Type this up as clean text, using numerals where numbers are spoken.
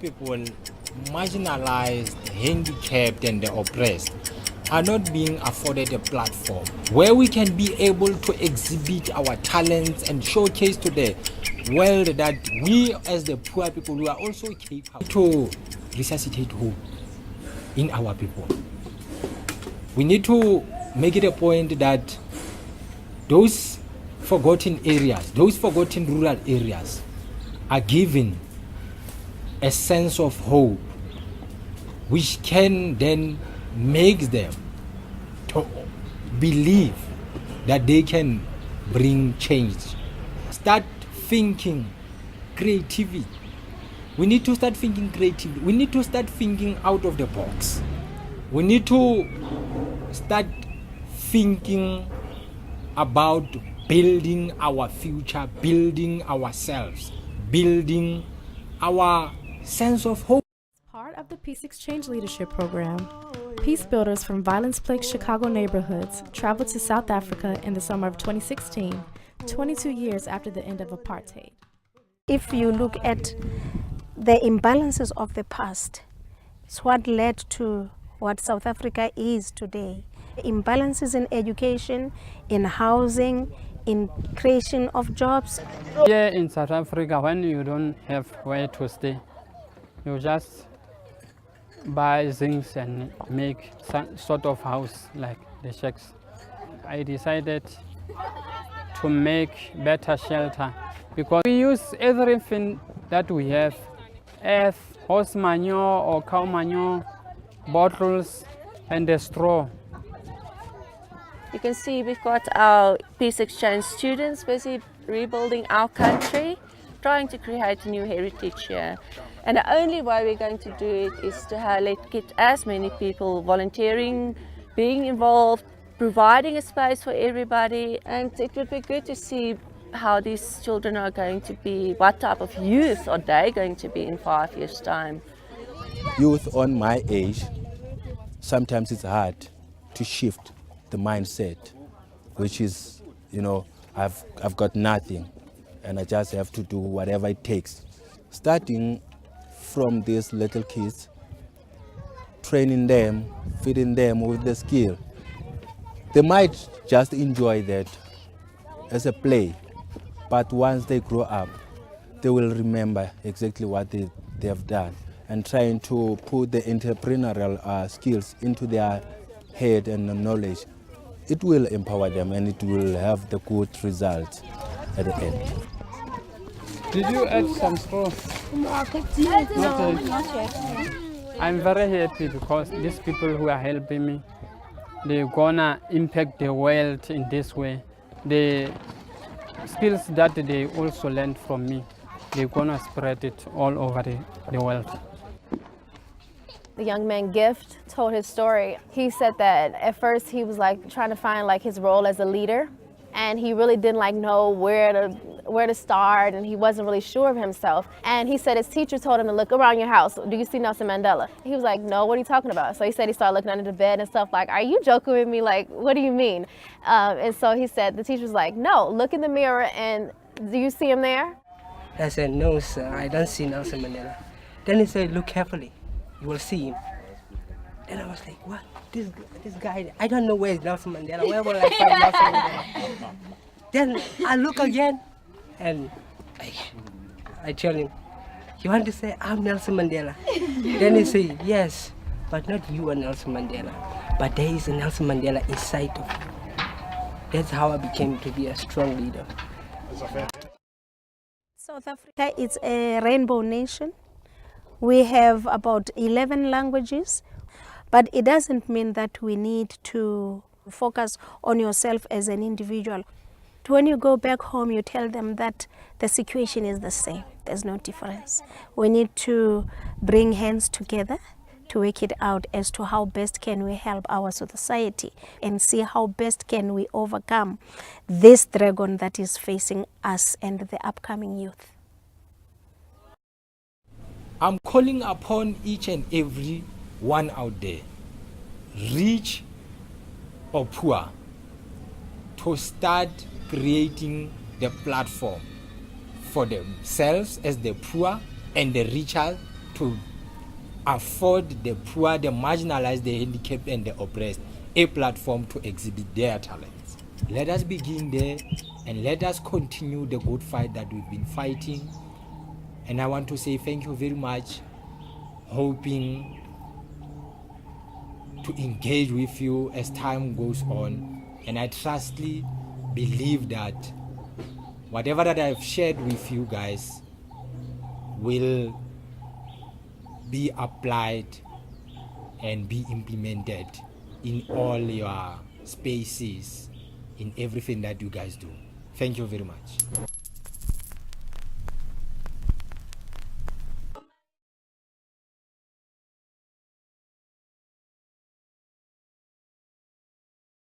people, marginalized, handicapped, and the oppressed are not being afforded a platform where we can be able to exhibit our talents and showcase to the world that we as the poor people, we are also capable to resuscitate hope in our people. We need to make it a point that those forgotten areas, those forgotten rural areas are given a sense of hope which can then make them to believe that they can bring change. Start thinking creativity. We need to start thinking creatively. We need to start thinking out of the box. We need to start thinking about building our future, building ourselves, building our sense of hope. Part of the Peace Exchange Leadership Program, peace builders from violence-plagued Chicago neighborhoods traveled to South Africa in the summer of 2016, 22 years after the end of apartheid. If you look at the imbalances of the past, it's what led to what South Africa is today. Imbalances in education, in housing, in creation of jobs. Here in South Africa, when you don't have where to stay, you just buy things and make some sort of house like the shacks. I decided to make better shelter because we use everything that we have: earth, horse manure or cow manure, bottles, and the straw. You can see we've got our Peace Exchange students busy rebuilding our country, trying to create a new heritage here. And the only way we're going to do it is to get as many people volunteering, being involved, providing a space for everybody. And it would be good to see how these children are going to be, what type of youth are they going to be in 5 years' time. Youth on my age, sometimes it's hard to shift the mindset, which is, I've got nothing and I just have to do whatever it takes. Starting from these little kids, training them, feeding them with the skill. They might just enjoy that as a play, but once they grow up, they will remember exactly what they have done, and trying to put the entrepreneurial skills into their head and knowledge. It will empower them and it will have the good results at the end. Did you add some straw? Not yet. I'm very happy because these people who are helping me, they're gonna impact the world in this way. The skills that they also learned from me, they're gonna spread it all over the world. The young man Gift told his story. He said that at first he was trying to find his role as a leader, and he really didn't know where to start, and he wasn't really sure of himself. And he said his teacher told him to look around your house. Do you see Nelson Mandela? He was like, no, what are you talking about? So he said he started looking under the bed and stuff are you joking with me? What do you mean? And so he said, the teacher was like, no, look in the mirror and do you see him there? I said, no, sir, I don't see Nelson Mandela. Then he said, look carefully. You will see him. Then I was like, what? This guy, I don't know where is Nelson Mandela. Where will I find Nelson Mandela? Then I look again and I tell him, you want to say I'm Nelson Mandela? Then he say, yes, but not you are Nelson Mandela. But there is a Nelson Mandela inside of you. That's how I became to be a strong leader. South Africa is a rainbow nation. We have about 11 languages, but it doesn't mean that we need to focus on yourself as an individual. When you go back home, you tell them that the situation is the same. There's no difference. We need to bring hands together to work it out as to how best can we help our society and see how best can we overcome this dragon that is facing us and the upcoming youth. I'm calling upon each and every one out there, rich or poor, to start creating the platform for themselves as the poor and the richer to afford the poor, the marginalized, the handicapped, and the oppressed a platform to exhibit their talents. Let us begin there, and let us continue the good fight that we've been fighting. And I want to say thank you very much, hoping to engage with you as time goes on. And I trustly believe that whatever that I've shared with you guys will be applied and be implemented in all your spaces, in everything that you guys do. Thank you very much.